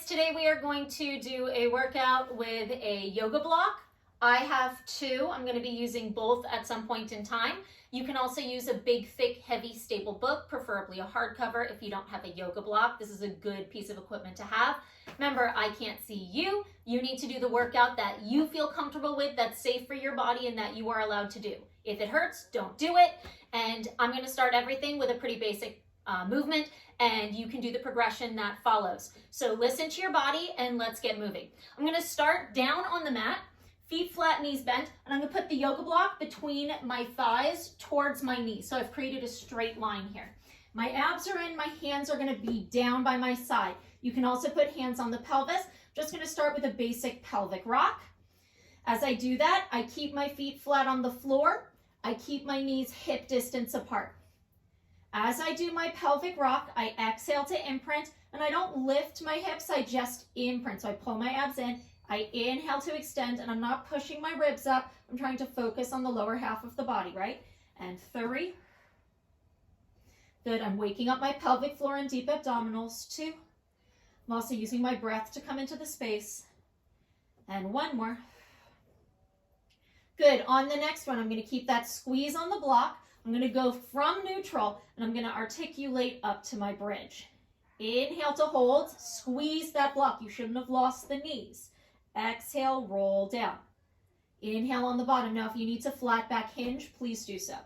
today we are going to do a workout with a yoga block. I have two. I'm going to be using both at some point in time. You can also use a big, thick, heavy, stable book, preferably a hardcover if you don't have a yoga block. This is a good piece of equipment to have. Remember, I can't see you. You need to do the workout that you feel comfortable with, that's safe for your body, and that you are allowed to do. If it hurts, don't do it. And I'm going to start everything with a pretty basic movement, and you can do the progression that follows. So listen to your body and let's get moving. I'm going to start down on the mat, feet flat, knees bent, and I'm going to put the yoga block between my thighs towards my knees. So I've created a straight line here. My abs are in, my hands are going to be down by my side. You can also put hands on the pelvis. I'm just going to start with a basic pelvic rock. As I do that, I keep my feet flat on the floor. I keep my knees hip distance apart. As I do my pelvic rock, I exhale to imprint, and I don't lift my hips, I just imprint. So I pull my abs in, I inhale to extend, and I'm not pushing my ribs up. I'm trying to focus on the lower half of the body, right? And 3. Good, I'm waking up my pelvic floor and deep abdominals. 2. I'm also using my breath to come into the space. And 1 more. Good, on the next one, I'm gonna keep that squeeze on the block. I'm going to go from neutral, and I'm going to articulate up to my bridge. Inhale to hold, squeeze that block. You shouldn't have lost the knees. Exhale, roll down. Inhale on the bottom. Now, if you need to flat back hinge, please do so.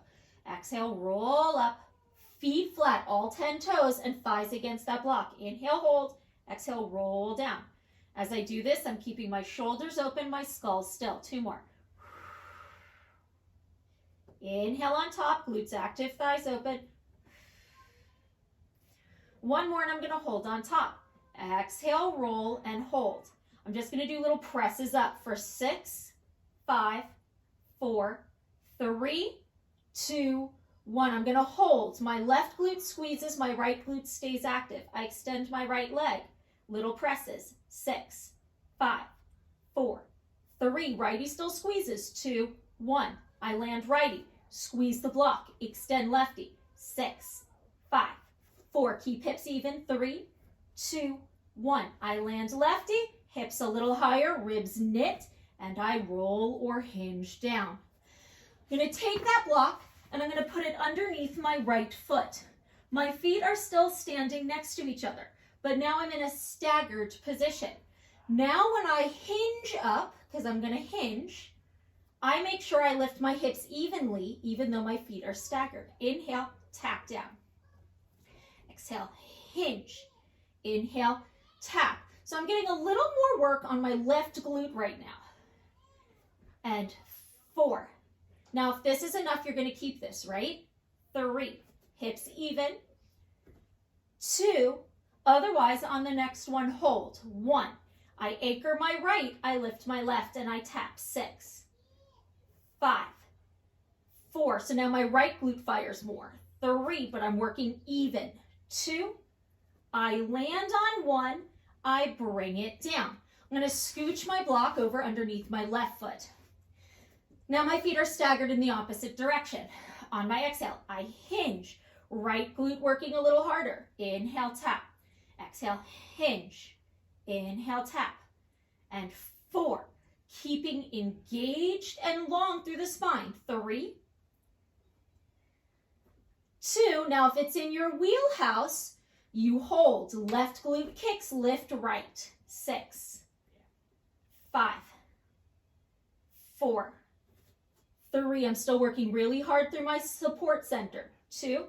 Exhale, roll up, feet flat, all 10 toes, and thighs against that block. Inhale, hold. Exhale, roll down. As I do this, I'm keeping my shoulders open, my skull still. 2 more. Inhale on top, glutes active, thighs open. 1 more, and I'm going to hold on top. Exhale, roll, and hold. I'm just going to do little presses up for 6, 5, 4, 3, 2, 1. I'm going to hold. My left glute squeezes, my right glute stays active. I extend my right leg. Little presses. 6, 5, 4, 3. Righty still squeezes. 2, 1. I land righty, squeeze the block, extend lefty. 6, 5, 4. Keep hips even. 3, 2, 1. I land lefty, hips a little higher, ribs knit, and I roll or hinge down. I'm going to take that block and I'm going to put it underneath my right foot. My feet are still standing next to each other, but now I'm in a staggered position. Now when I hinge up, because I'm going to hinge, I make sure I lift my hips evenly, even though my feet are staggered. Inhale, tap down. Exhale, hinge. Inhale, tap. So I'm getting a little more work on my left glute right now. And 4. Now, if this is enough, you're going to keep this, right? 3. Hips even. 2. Otherwise, on the next one, hold. 1. I anchor my right, I lift my left, and I tap. 6. 5, 4. So now my right glute fires more. 3, but I'm working even. 2, I land on 1, I bring it down. I'm going to scooch my block over underneath my left foot. Now my feet are staggered in the opposite direction. On my exhale, I hinge. Right glute working a little harder. Inhale, tap. Exhale, hinge. Inhale, tap. And 4. Keeping engaged and long through the spine. 3, 2. Now, if it's in your wheelhouse, you hold. Left glute kicks, lift right. 6, 5, 4, 3. I'm still working really hard through my support center. 2,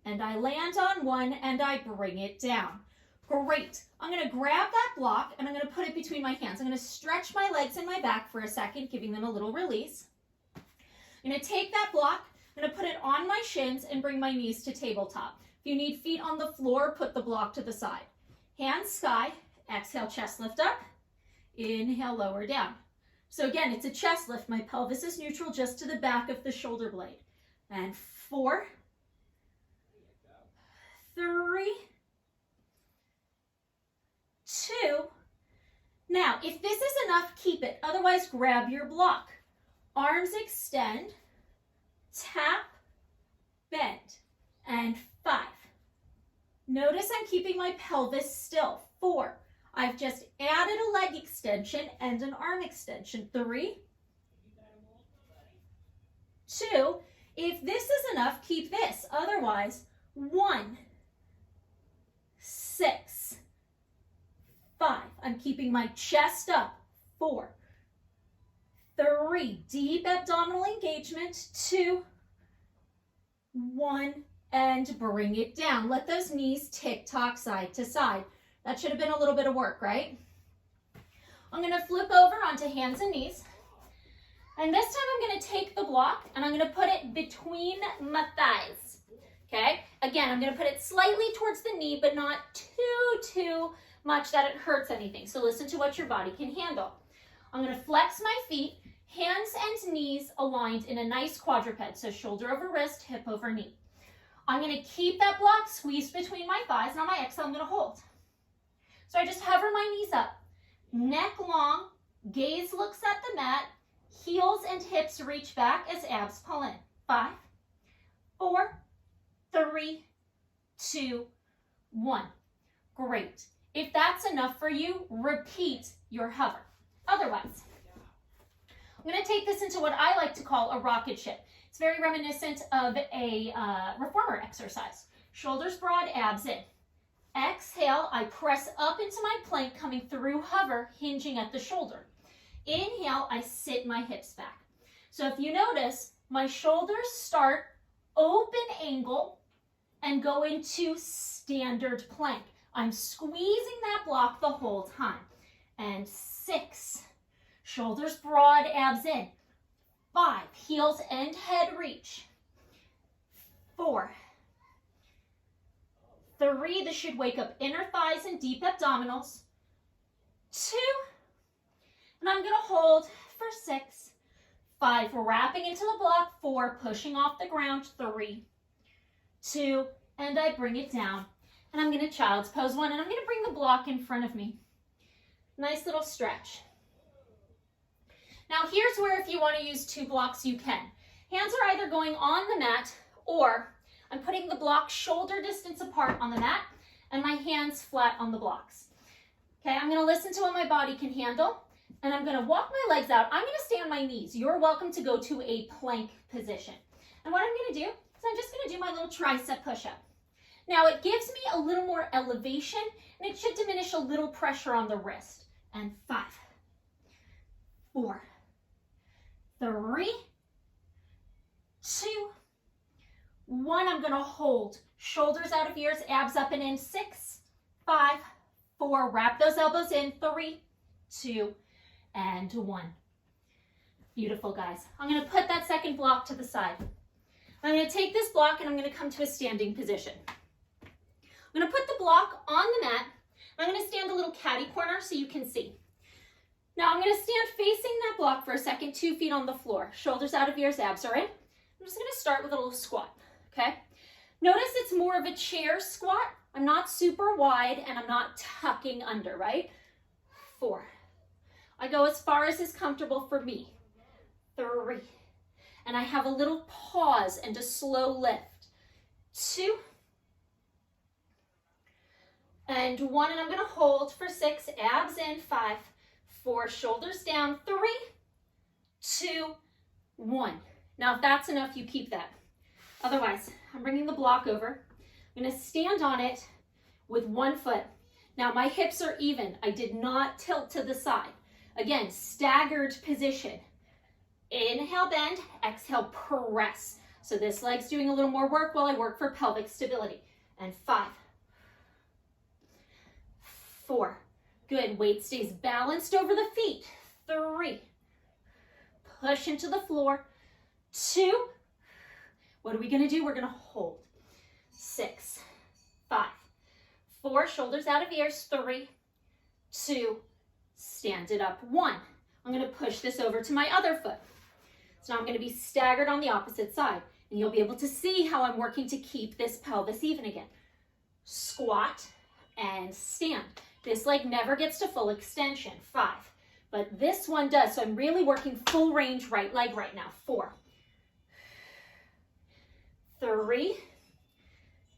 and I land on 1, and I bring it down. Great. I'm going to grab that block and I'm going to put it between my hands. I'm going to stretch my legs and my back for a second, giving them a little release. I'm going to take that block, I'm going to put it on my shins and bring my knees to tabletop. If you need feet on the floor, put the block to the side. Hands sky, exhale, chest lift up, inhale, lower down. So again, it's a chest lift. My pelvis is neutral just to the back of the shoulder blade. And 4, 3, 2. Now, if this is enough, keep it. Otherwise, grab your block. Arms extend, tap, bend, and 5. Notice I'm keeping my pelvis still. 4. I've just added a leg extension and an arm extension. 3, 2. If this is enough, keep this. Otherwise, 1, 6, 5. I'm keeping my chest up. 4, 3. Deep abdominal engagement. 2, 1, and bring it down. Let those knees tick-tock side to side. That should have been a little bit of work, right? I'm going to flip over onto hands and knees. And this time I'm going to take the block and I'm going to put it between my thighs. Okay? Again, I'm going to put it slightly towards the knee, but not too much that it hurts anything. So listen to what your body can handle. I'm going to flex my feet, hands and knees aligned in a nice quadruped. So shoulder over wrist, hip over knee. I'm going to keep that block squeezed between my thighs, and on my exhale, I'm going to hold. So I just hover my knees up, neck long, gaze looks at the mat, heels and hips reach back as abs pull in. 5, 4, 3, 2, 1. Great. If that's enough for you, repeat your hover. Otherwise, I'm going to take this into what I like to call a rocket ship. It's very reminiscent of a reformer exercise. Shoulders broad, abs in. Exhale, I press up into my plank, coming through hover, hinging at the shoulder. Inhale, I sit my hips back. So if you notice, my shoulders start open angle and go into standard plank. I'm squeezing that block the whole time. And 6, shoulders broad, abs in. 5, heels and head reach. 4, 3, this should wake up inner thighs and deep abdominals. 2, and I'm going to hold for 6, 5, wrapping into the block. 4, pushing off the ground. 3, 2, and I bring it down. And I'm going to child's pose 1, and I'm going to bring the block in front of me. Nice little stretch. Now here's where if you want to use 2 blocks, you can. Hands are either going on the mat, or I'm putting the block shoulder distance apart on the mat and my hands flat on the blocks. Okay, I'm going to listen to what my body can handle, and I'm going to walk my legs out. I'm going to stay on my knees. You're welcome to go to a plank position. And what I'm going to do is I'm just going to do my little tricep push-up. Now it gives me a little more elevation, and it should diminish a little pressure on the wrist. And 5, 4, 3, 2, 1. I'm going to hold. Shoulders out of ears, abs up and in. 6, 5, 4. Wrap those elbows in. 3, 2, and 1. Beautiful, guys. I'm going to put that second block to the side. I'm going to take this block and I'm going to come to a standing position. I'm going to put the block on the mat. I'm going to stand a little catty corner so you can see. Now I'm going to stand facing that block for a second, 2 feet on the floor. Shoulders out of ears, abs are in. I'm just going to start with a little squat, okay? Notice it's more of a chair squat. I'm not super wide and I'm not tucking under, right? 4. I go as far as is comfortable for me. 3. And I have a little pause and a slow lift. 2. And 1, and I'm going to hold for 6, abs in. 5, 4, shoulders down. 3, 2, 1. Now, if that's enough, you keep that. Otherwise, I'm bringing the block over. I'm going to stand on it with 1 foot. Now, my hips are even. I did not tilt to the side. Again, staggered position. Inhale, bend. Exhale, press. So this leg's doing a little more work while I work for pelvic stability. And 5, 4. Good. Weight stays balanced over the feet. 3. Push into the floor. 2. What are we going to do? We're going to hold. 6, 5, 4. Shoulders out of ears. 3, 2. Stand it up. 1. I'm going to push this over to my other foot. So now I'm going to be staggered on the opposite side. And you'll be able to see how I'm working to keep this pelvis even again. Squat and stand. This leg never gets to full extension. 5. But this one does. So I'm really working full range right leg right now. 4. 3.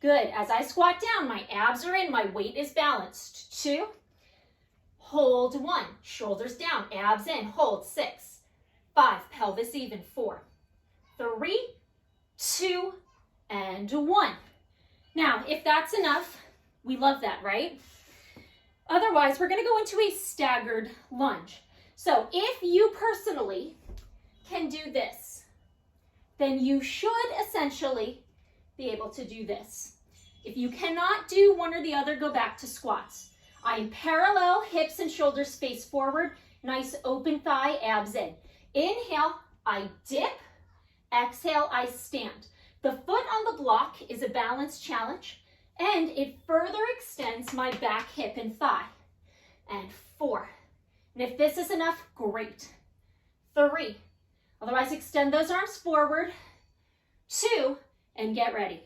Good. As I squat down, my abs are in. My weight is balanced. 2. hold 1, shoulders down, abs in, hold 6, 5, pelvis even, 4, 3, 2, and 1. Now, if that's enough, we love that, right? Otherwise, we're going to go into a staggered lunge. So if you personally can do this, then you should essentially be able to do this. If you cannot do one or the other, go back to squats. I'm parallel, hips and shoulders face forward, nice open thigh, abs in. Inhale, I dip. Exhale, I stand. The foot on the block is a balance challenge, and it further extends my back, hip, and thigh. And 4. And if this is enough, great. 3. Otherwise, extend those arms forward. 2, and get ready.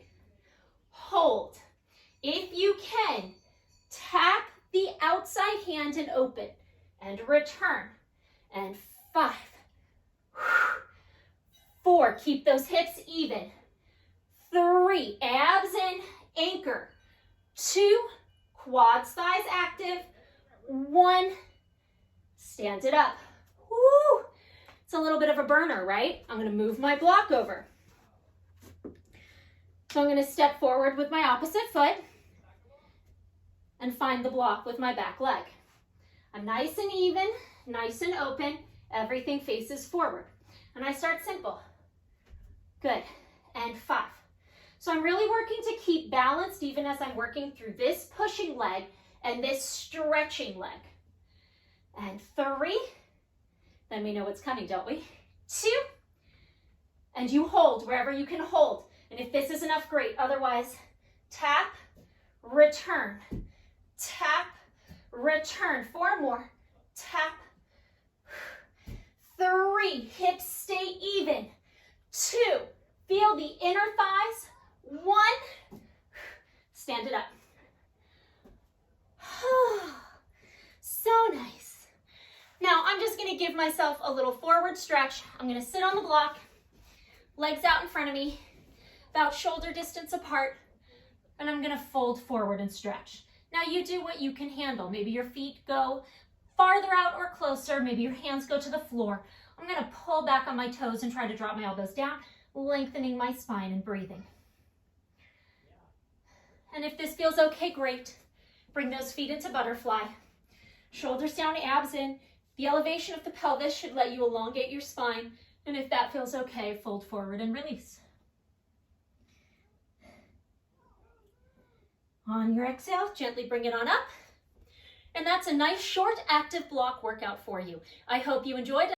Hold. If you can, tap the outside hand and open, and return. And 5. 4, keep those hips even. 3, abs in, anchor. 2, quads, thighs active. 1, stand it up. Woo! It's a little bit of a burner, right? I'm going to move my block over. So I'm going to step forward with my opposite foot and find the block with my back leg. I'm nice and even, nice and open. Everything faces forward. And I start simple. Good. And 5. So I'm really working to keep balanced even as I'm working through this pushing leg and this stretching leg. And 3. Then we know what's coming, don't we? 2. And you hold wherever you can hold. And if this is enough, great. Otherwise, tap, return, tap, return. 4 more. Tap. 3. Hips stay even. 2. Feel the inner thighs. 1. Stand it up. So nice. Now, I'm just going to give myself a little forward stretch. I'm going to sit on the block, legs out in front of me, about shoulder distance apart, and I'm going to fold forward and stretch. Now, you do what you can handle. Maybe your feet go farther out or closer. Maybe your hands go to the floor. I'm going to pull back on my toes and try to drop my elbows down, lengthening my spine and breathing. And if this feels okay, great. Bring those feet into butterfly. Shoulders down, abs in. The elevation of the pelvis should let you elongate your spine. And if that feels okay, fold forward and release. On your exhale, gently bring it on up. And that's a nice, short, active block workout for you. I hope you enjoyed it.